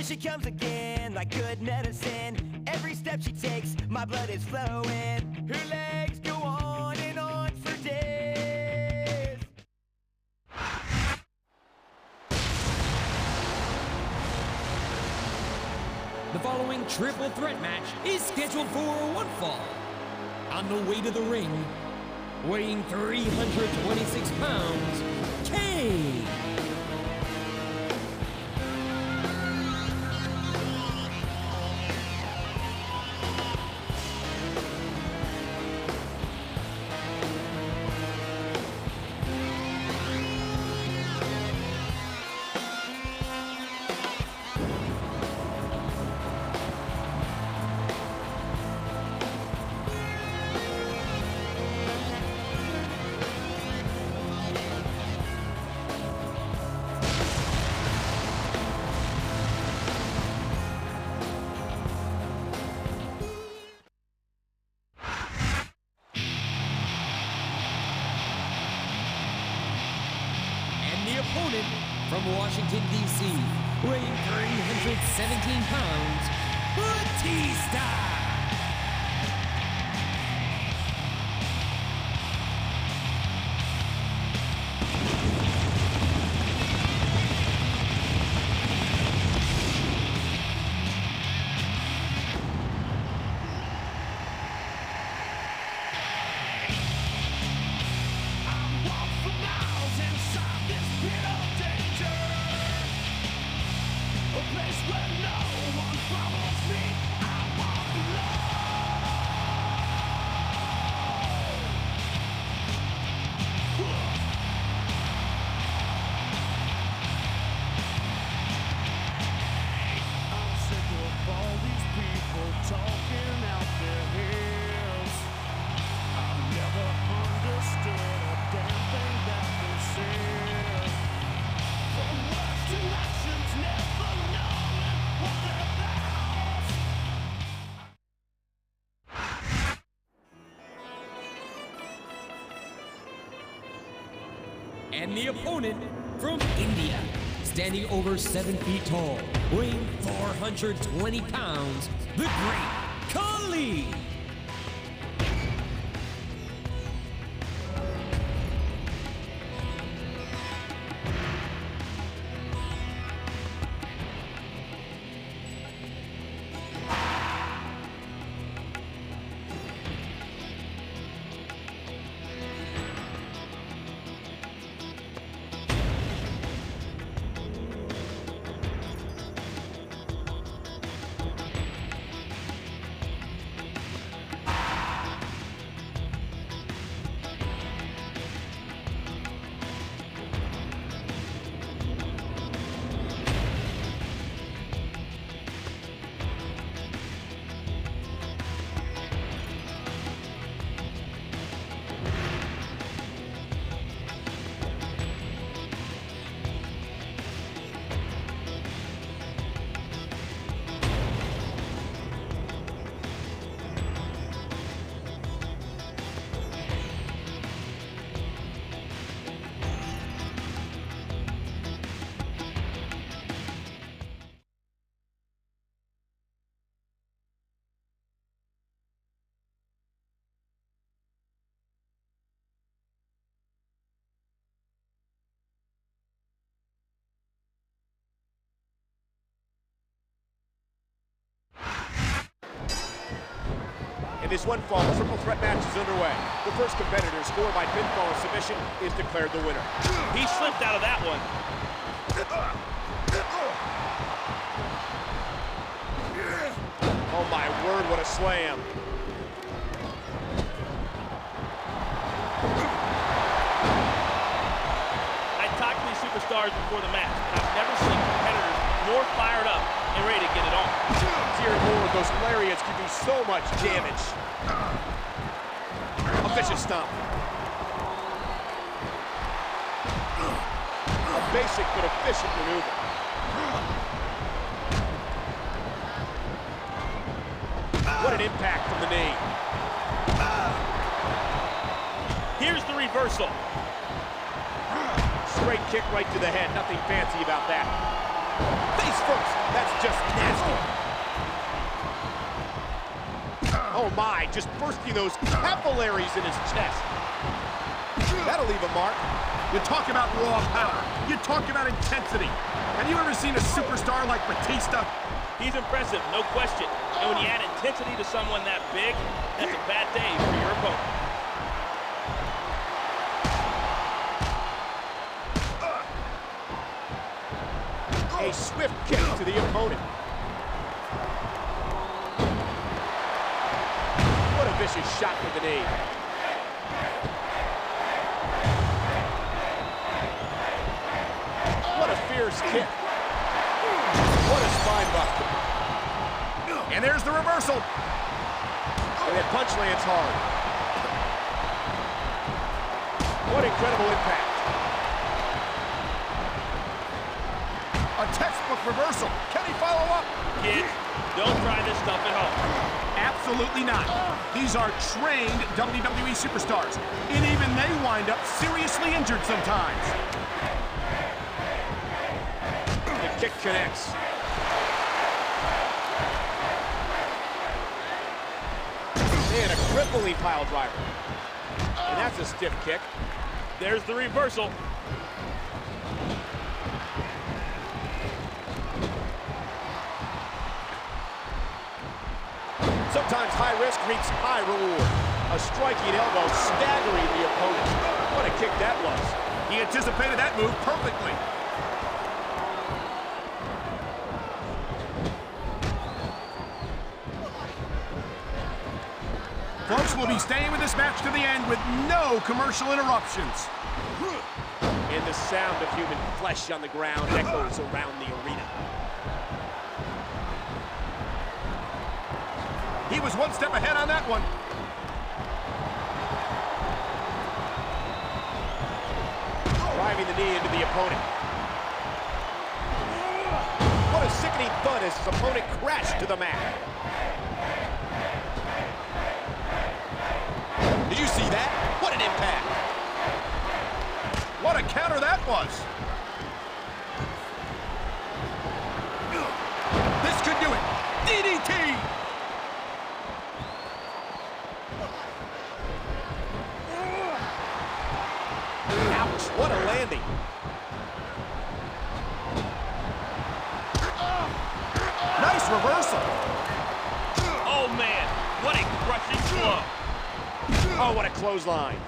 she comes again like good medicine. Every step she takes, my blood is flowing. Her legs go on and on for days. The following triple threat match is scheduled for one fall. On the way to the ring, weighing 326 pounds, Kane. Opponent from Washington, D.C., weighing 317 pounds, Batista! And the opponent from India, standing over 7 feet tall, weighing 420 pounds, the great Khali. And this one fall triple threat match is underway. The first competitor scored by pinfall or submission is declared the winner. He slipped out of that one. Oh my word, what a slam. I talked to these superstars before the match, and I've never seen competitors more fired up and ready to get it on. Tearing forward, those lariats can do so much damage. A vicious stomp. A basic but efficient maneuver. What an impact from the knee. Here's the reversal. Straight kick right to the head. Nothing fancy about that. Face first. That's just nasty. Oh my, just bursting those capillaries in his chest. That'll leave a mark. You talk about raw power. You talk about intensity. Have you ever seen a superstar like Batista? He's impressive, no question. And when you add intensity to someone that big, that's a bad day for your opponent. A swift kick to the opponent. What a vicious shot with the knee. What a fierce kick. What a spine buster. And there's the reversal. And that punch lands hard. What incredible impact. A textbook reversal. Can he follow up? Kids, don't try this stuff at home. Absolutely not. These are trained WWE superstars, and even they wind up seriously injured sometimes. The kick connects. And a crippling pile driver. And that's a stiff kick. There's the reversal. Sometimes high risk meets high reward. A striking elbow staggering the opponent. What a kick that was. He anticipated that move perfectly. Folks, will be staying with this match to the end with no commercial interruptions. And the sound of human flesh on the ground echoes around the arena. He was one step ahead on that one. Driving the knee into the opponent. What a sickening thud as his opponent crashed to the mat. Did you see that? What an impact. What a counter that was. This could do it. DDT. Ouch, what a landing. Nice reversal. Oh man, what a crushing blow. Oh, what a clothesline.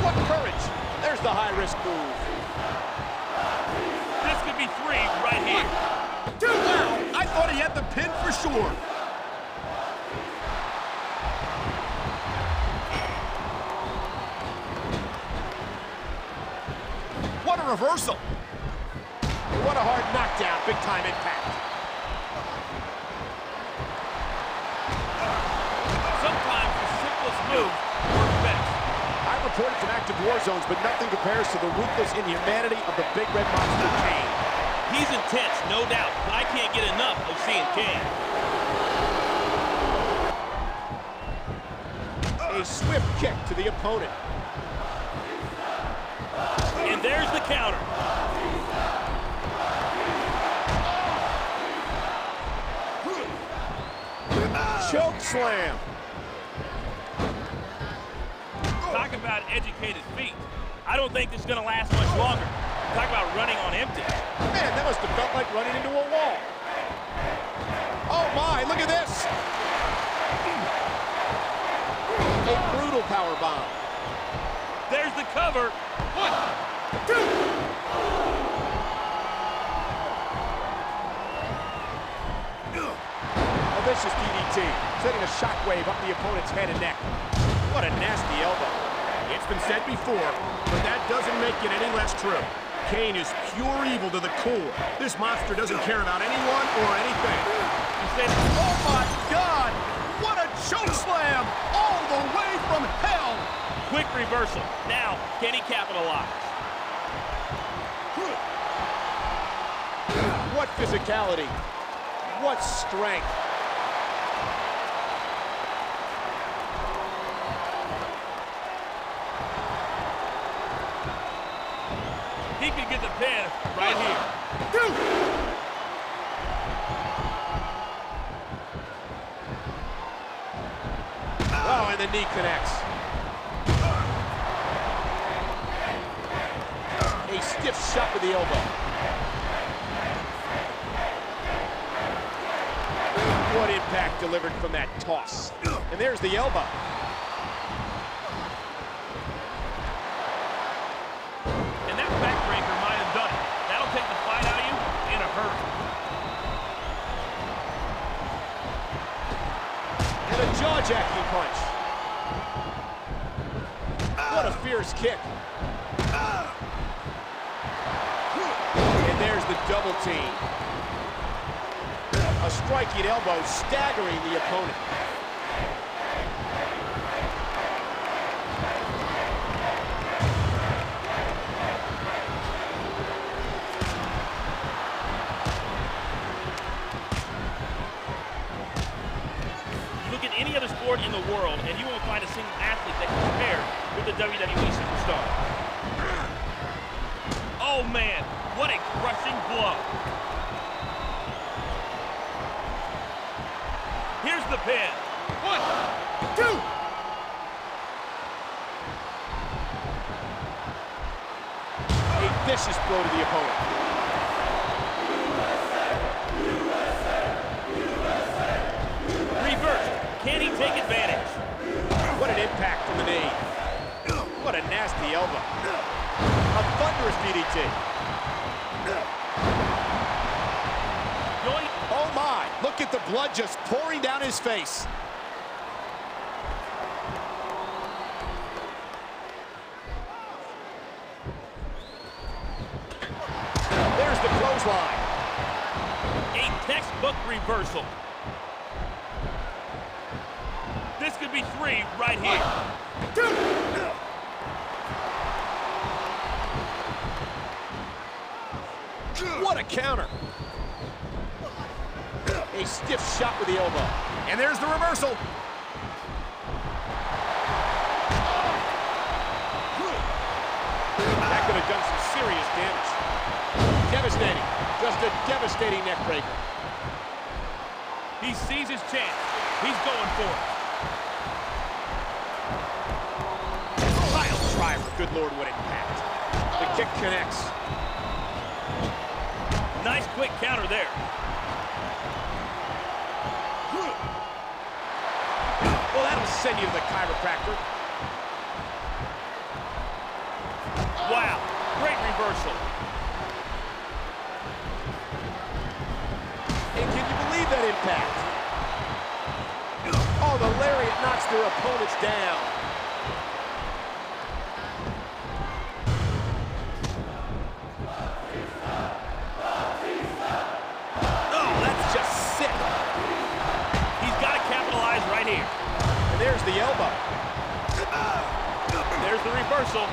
What courage. There's the high-risk move. This could be 3 right here. Dude, wow. I thought he had the pin for sure. What a reversal. What a hard knockdown, big-time impact. Sometimes the simplest move works best. I've reported from active war zones, but nothing compares to the ruthless inhumanity of the Big Red Monster, Kane. He's intense, no doubt, but I can't get enough of seeing Kane. A swift kick to the opponent. And there's the counter. Choke slam. Talk about educated feet. I don't think this is going to last much longer. Talk about running on empty. Man, that must have felt like running into a wall. Oh my, look at this. A brutal power bomb. There's the cover. 1, 2. A vicious DDT, sending a shockwave up the opponent's head and neck. What a nasty elbow. It's been said before, but that doesn't make it any less true. Kane is pure evil to the core. This monster doesn't care about anyone or anything. He said, Oh my God! What a choke slam! All the way from hell! quick reversal. Now, can he capitalize? What physicality. What strength. He could get the pin right here. Oh, and the knee connects. A stiff shot with the elbow. What impact delivered from that toss. And there's the elbow. And that backbreaker might have done it. That'll take the fight out of you in a hurry. And a jaw-jacking punch. What a fierce kick. And there's the double team. A striking elbow staggering the opponent. Look at any other sport in the world, and you won't find a single athlete that can compare with the WWE superstar. Oh, man, what a crushing blow. Here's the pin. 1, 2. A vicious blow to the opponent. Reversed. Can he take advantage? What an impact from the knee. What a nasty elbow. A thunderous DDT. Oh my, look at the blood just pouring down his face. There's the clothesline. A textbook reversal. This could be 3 right here. 1, 2. What a counter. A stiff shot with the elbow. And there's the reversal. That could have done some serious damage. Devastating. Just a devastating neck breaker. He sees his chance. He's going for it. Pile driver. Good Lord, what impact. The kick connects. Nice quick counter there. Well, that'll send you to the chiropractor. Wow, great reversal. And can you believe that impact? Oh, the lariat knocks their opponents down. Oh, that's just sick. He's got to capitalize right here. And there's the elbow. There's the reversal.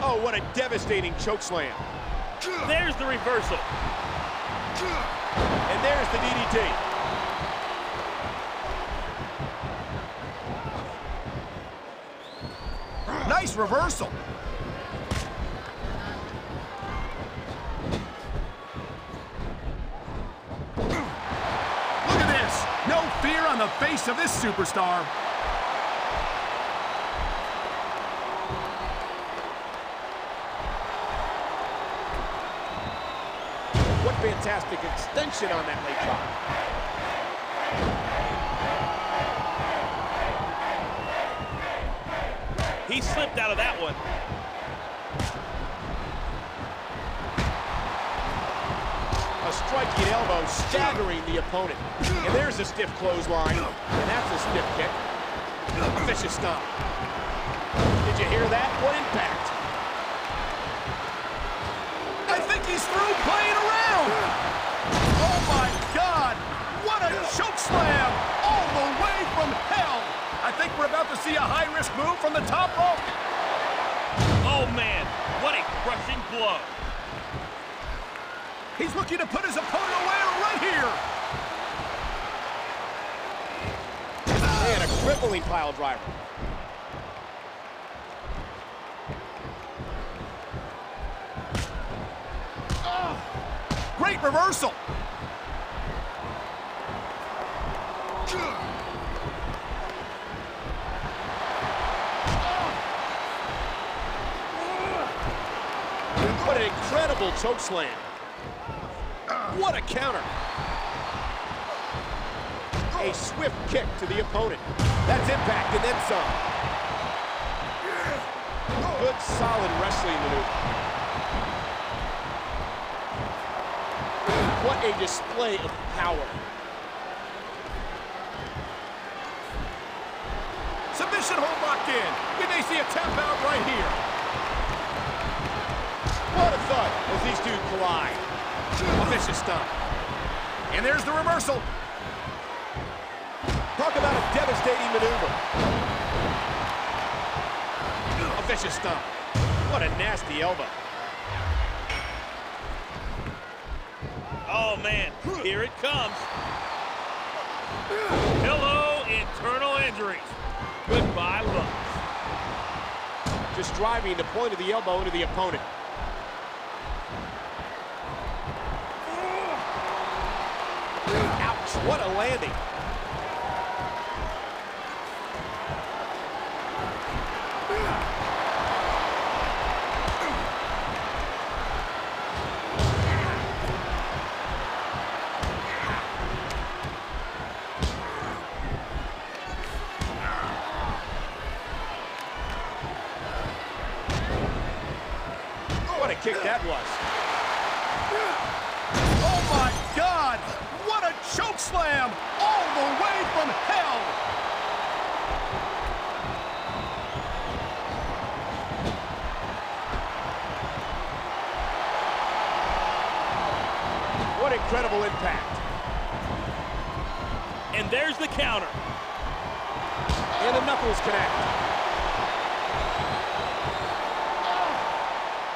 Oh, what a devastating chokeslam. There's the reversal. And there's the DDT. Nice reversal. Look at this. No fear on the face of this superstar. What fantastic extension on that leg drop. He slipped out of that one. A striking elbow staggering the opponent. And there's a stiff clothesline. And that's a stiff kick. A vicious stomp. Did you hear that? What impact? I think he's through playing around. Oh my God! What a choke slam! All the way from hell! I think we're about to see a high-risk move from the top rope. Oh man, what a crushing blow. He's looking to put his opponent away right here. And a Crippling pile driver. Great reversal. What an incredible choke slam. What a counter. A swift kick to the opponent. That's impact and then some. Good, solid wrestling maneuver. What a display of power. Submission hold locked in. We may see a tap out right here. What a thud as these two collide. A vicious stomp. And there's the reversal. Talk about a devastating maneuver. A vicious stomp. What a nasty elbow. Oh, man, here it comes. Hello, internal injuries. Goodbye, lungs. Just driving the point of the elbow into the opponent. Ouch, what a landing. What a kick that was. Oh my God! What a choke slam! All the way from hell! What incredible impact. And there's the counter. And the knuckles connect.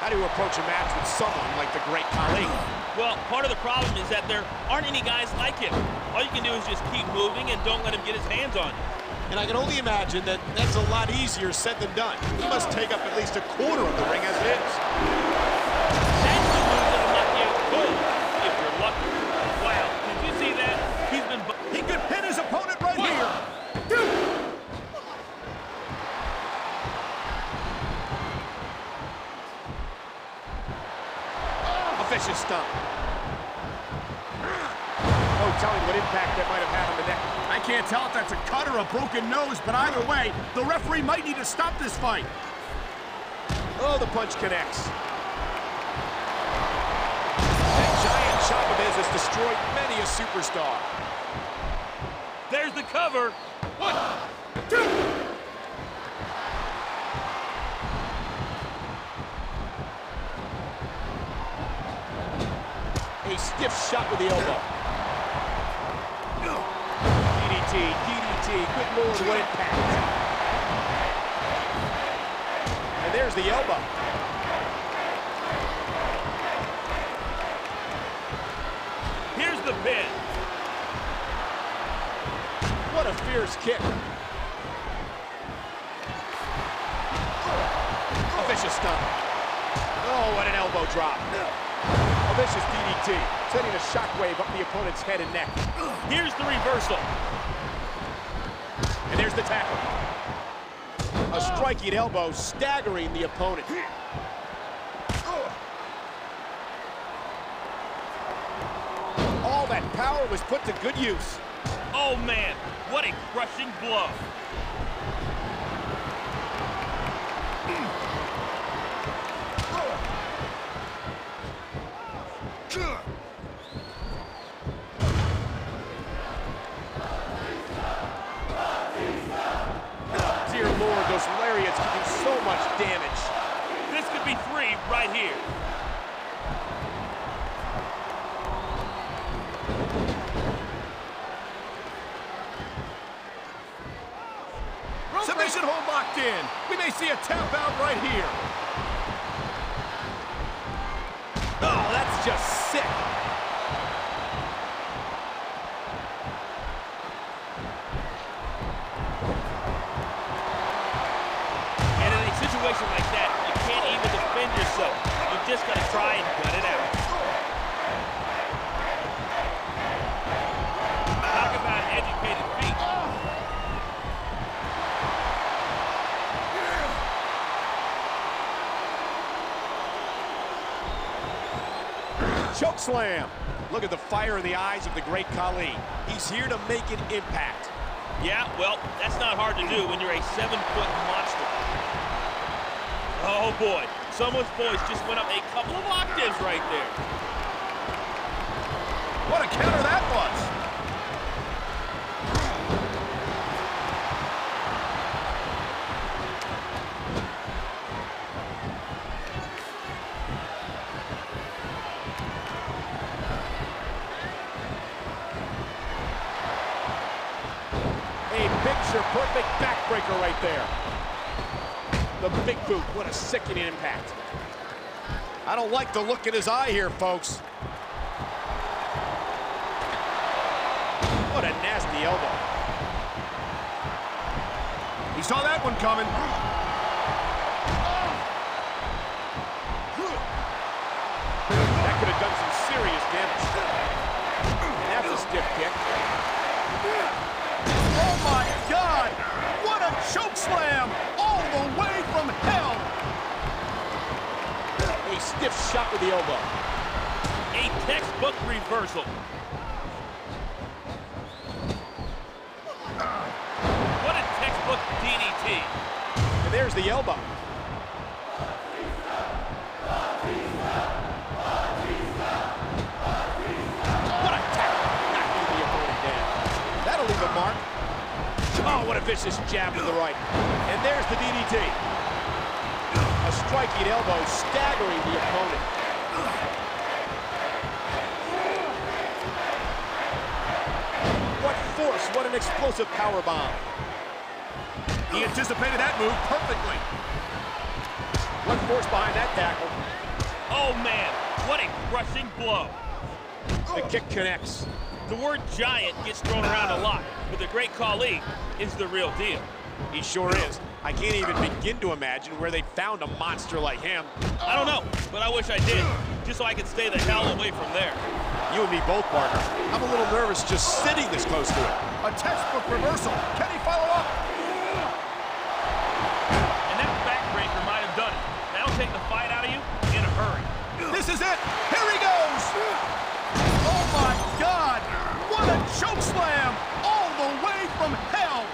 How do you approach a match with someone like the great Khali? Well, part of the problem is that there aren't any guys like him. All you can do is just keep moving and don't let him get his hands on you. And I can only imagine that that's a lot easier said than done. He must take up at least a quarter of the ring as it is. That's the move that'll knock you out cold, if you're lucky. Wow, did you see that? He's been... He could pin his opponent right here. A vicious stomp. No telling what impact that might have had on the neck. I can't tell if that's a cut or a broken nose, but either way, the referee might need to stop this fight. Oh, the punch connects. That giant chop of his has destroyed many a superstar. There's the cover. 1, 2. A stiff shot with the elbow. DDT, DDT. Good Lord, what impact. And there's the elbow. Here's the pin. What a fierce kick. A vicious stomp. Oh, what an elbow drop. A vicious DDT, sending a shockwave up the opponent's head and neck. Here's the reversal. And there's the tackle. A striking elbow, staggering the opponent. All that power was put to good use. Oh, man, what a crushing blow. Dear Lord, those lariats can do so much damage. This could be 3 right here. Submission hold locked in. We may see a tap out right here. Oh, that's just sick. try and gut it out. Talk about educated feet. Choke slam. Look at the fire in the eyes of the great Khali. He's here to make an impact. Yeah, well, that's not hard to do when you're a 7-foot monster. Oh boy, someone's voice just went up a couple of octaves right there. What a counter that was. A picture-perfect backbreaker right there. The big boot, what a sickening impact. I don't like the look in his eye here, folks. What a nasty elbow. He saw that one coming. That could have done some serious damage. And that's a stiff kick. Oh my God! What a choke slam! All the way from hell! A stiff shot with the elbow. A textbook reversal. What a textbook DDT. And there's the elbow. What a tackle. Knocking the opponent down. That'll leave a mark. Oh, what a vicious jab to the right. And there's the DDT. A striking elbow staggering the opponent. What force, what an explosive power bomb. He anticipated that move perfectly. What force behind that tackle. Oh man, what a crushing blow. The kick connects. The word giant gets thrown around a lot, but the great Khali is the real deal. He sure is. I can't even begin to imagine where they found a monster like him. I don't know, but I wish I did, just so I could stay the hell away from there. You and me both, partner. I'm a little nervous just sitting this close to it. A textbook reversal. Can he follow up? And that backbreaker might have done it. That'll take the fight out of you in a hurry. This is it. Here he goes. Oh my God! What a choke slam! All the way from hell!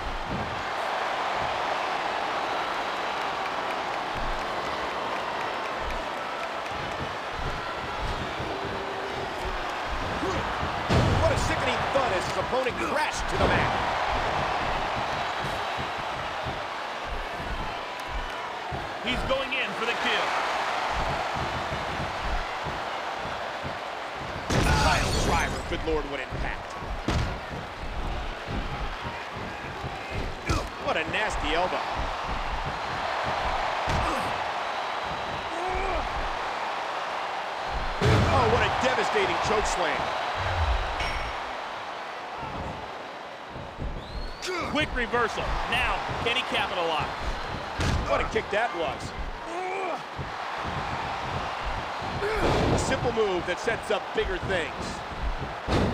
What a sickening thud as his opponent crashed to the mat. He's going in for the kill. Pile driver, good Lord, what impact. What a nasty elbow. Oh, what a devastating choke slam. Quick reversal. Now, can he capitalize? What a kick that was. A simple move that sets up bigger things.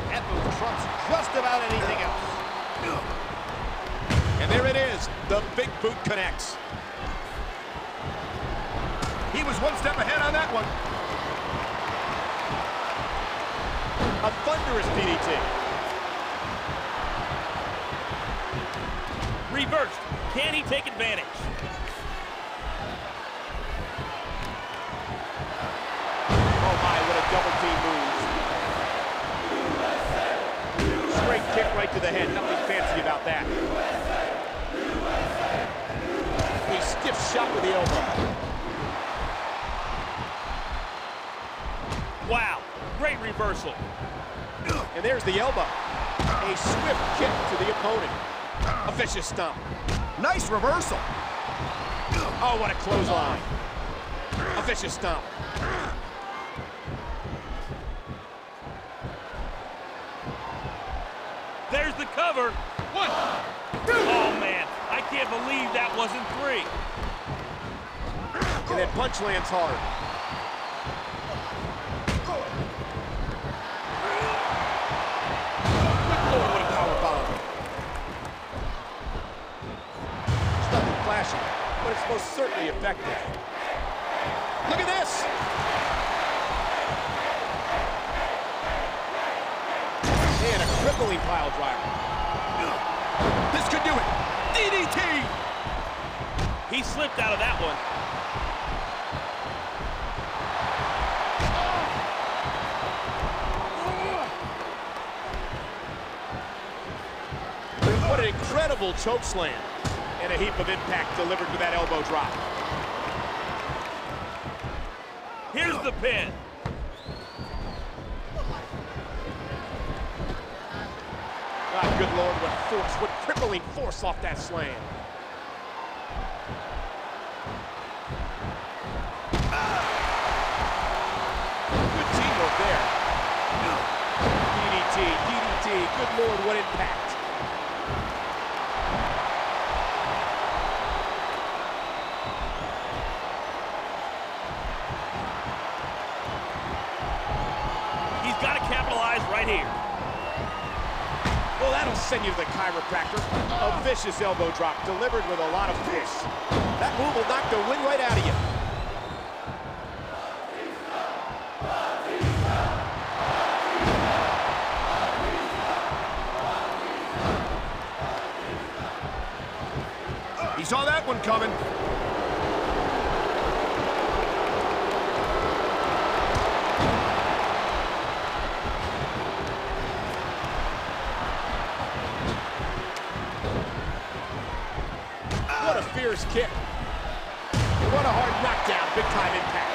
That move trumps just about anything else. And there it is. The big boot connects. He was one step ahead on that one. A thunderous DDT. Reversed. Can he take advantage? Oh my, what a double team move. Straight kick right to the head. Nothing fancy about that. A stiff shot with the elbow. Wow, great reversal. And there's the elbow. A swift kick to the opponent. A vicious stomp. Nice reversal. Oh, what a clothesline. A vicious stomp. There's the cover. 1, 2. Oh man, I can't believe that wasn't 3. And that punch lands hard. certainly effective. Look at this! And a crippling pile driver. This could do it. DDT! He slipped out of that one. What an incredible choke slam. And a heap of impact delivered with that elbow drop. Here's the pin. God, good Lord, what force, what crippling force off that slam. Good teamwork there. DDT, DDT, good Lord, what impact. He's got to capitalize right here. Well, that'll send you to the chiropractor. A vicious elbow drop delivered with a lot of force. That move will knock the wind right out of you. He saw that one coming. What a fierce kick. And what a hard knockdown, big time impact.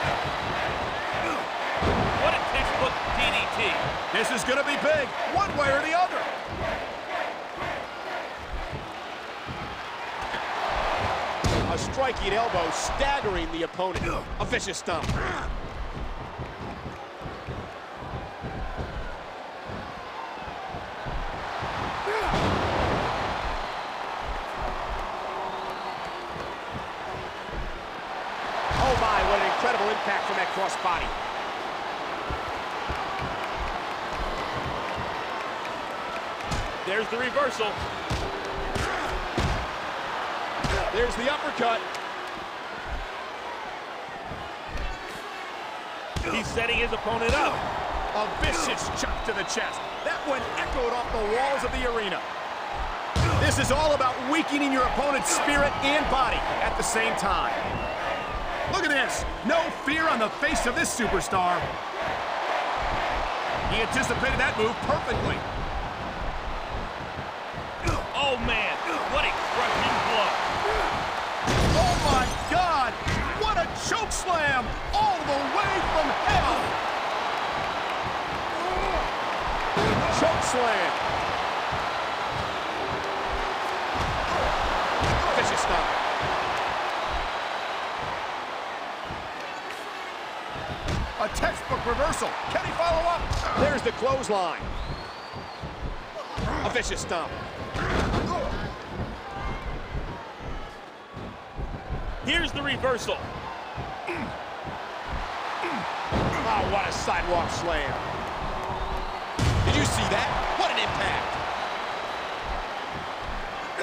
What a textbook DDT. This is going to be big, one way or the other. A striking elbow staggering the opponent. A vicious stomp. Oh my, what an incredible impact from that crossbody. There's the reversal. There's the uppercut. He's setting his opponent up. A vicious chop to the chest. That one echoed off the walls of the arena. This is all about weakening your opponent's spirit and body at the same time. Look at this. No fear on the face of this superstar. He anticipated that move perfectly. Oh, man. What a crushing blow. Oh, my God. What a choke slam all the way from hell. Choke slam. Vicious stomp. A textbook reversal. Can he follow up? There's the clothesline. A vicious stomp. Here's the reversal. Oh, what a sidewalk slam. Did you see that? What an impact.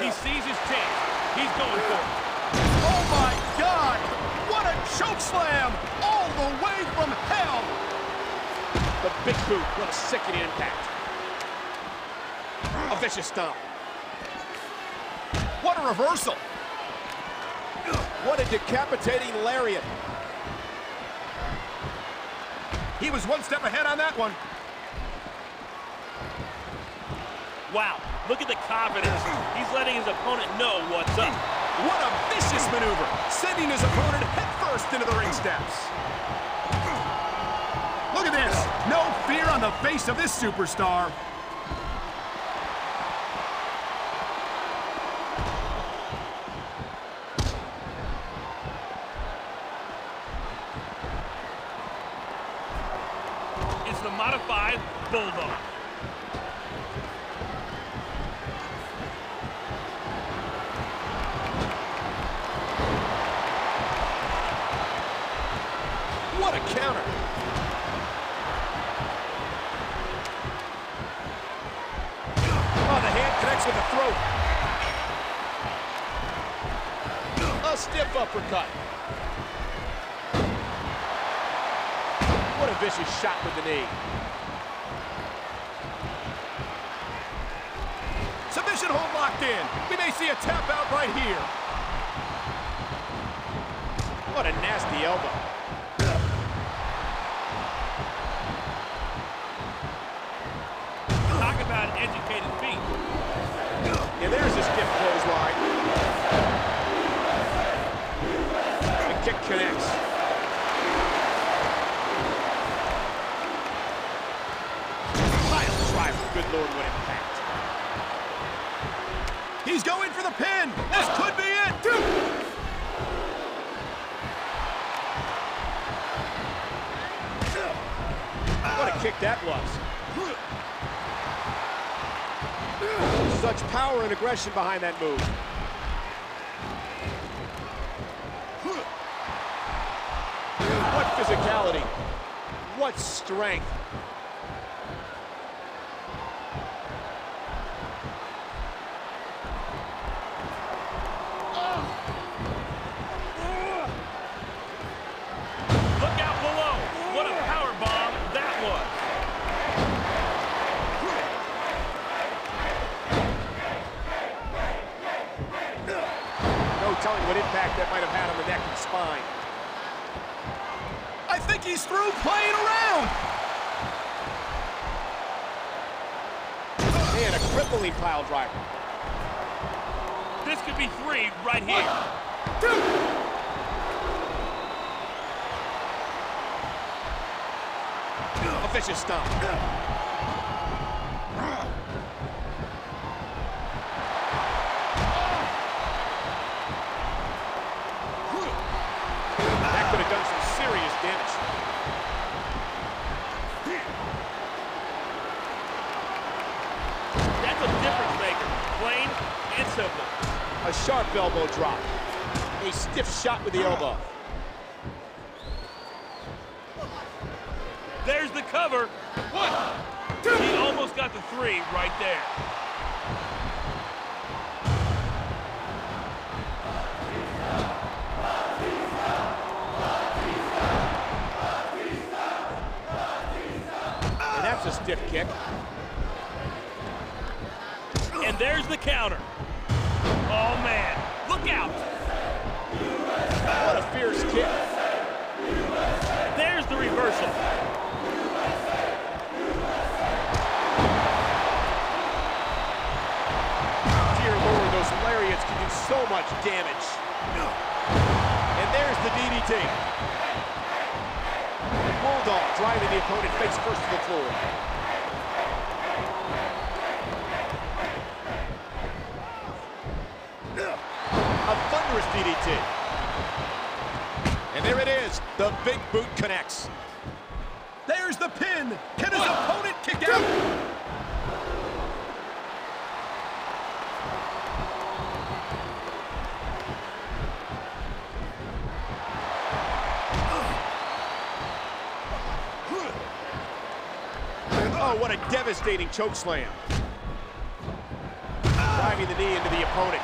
He sees his chance. He's going for it. Oh, my God. What a choke slam all the way from hell. The big boot. What a sickening impact. A vicious stomp. What a reversal. What a decapitating lariat. He was one step ahead on that one. Wow, look at the confidence. He's letting his opponent know what's up. What a vicious maneuver, sending his opponent headfirst into the ring steps. Look at this. No fear on the face of this superstar. It's the modified Bulldog. What a counter. Oh, the hand connects with the throat. A stiff uppercut. What a vicious shot with the knee. Submission hold locked in. We may see a tap out right here. What a nasty elbow. Talk about educated feet. And there's a stiff clothesline. The kick connects. Pile driver. Good Lord, what impact. He's going for the pin. This could be it. What a kick that was. Such power and aggression behind that move. What physicality. What strength. Look out below. What a power bomb that was. No telling what impact that might have had on the neck and spine. I think he's through playing around. And a crippling pile driver. This could be 3 right here. A vicious stomp. That could have done some serious damage. That's a difference maker. Plain and simple. A sharp elbow drop. A stiff shot with the elbow. There's the cover. 1, 2. He almost got the 3 right there. And that's a stiff kick. And there's the counter. Oh, man. Look out. What a fierce kick. There's the reversal. Dear Lord, those lariats can do so much damage. And there's the DDT. Bulldog driving the opponent face first to the floor. A thunderous DDT. And there it is. The big boot connects. There's the pin. Can his opponent kick out? Oh, what a devastating choke slam. Driving the knee into the opponent.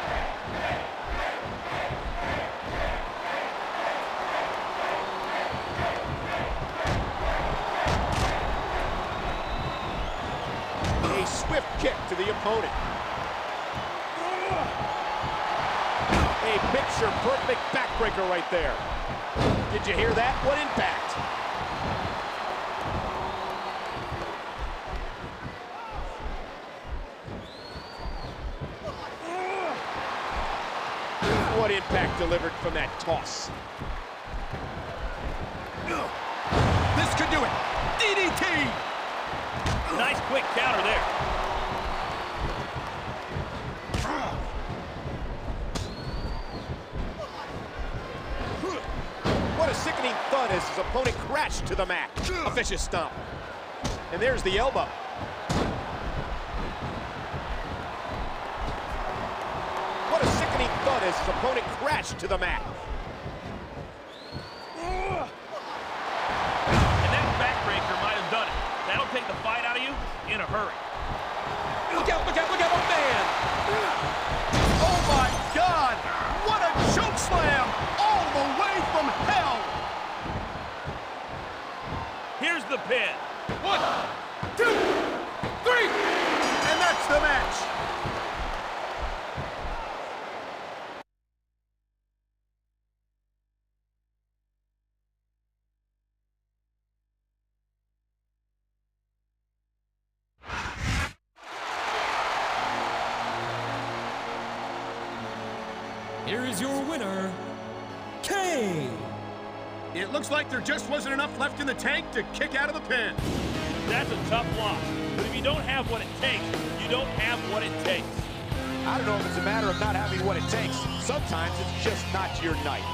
A swift kick to the opponent. A picture-perfect backbreaker right there. Did you hear that? What impact? What impact delivered from that toss. This could do it. DDT. Nice quick counter there. What a sickening thud as his opponent crashed to the mat. A vicious stomp. And there's the elbow. What a sickening thud as his opponent crashed to the mat. And that backbreaker might have done it. That'll take the fight out of you in a hurry. Look out, look out, look out, oh man! Oh my God! What a choke slam! here is your winner, Kane. It looks like there just wasn't enough left in the tank to kick out of the pin. That's a tough loss. But if you don't have what it takes, you don't have what it takes. I don't know if it's a matter of not having what it takes. Sometimes it's just not your night.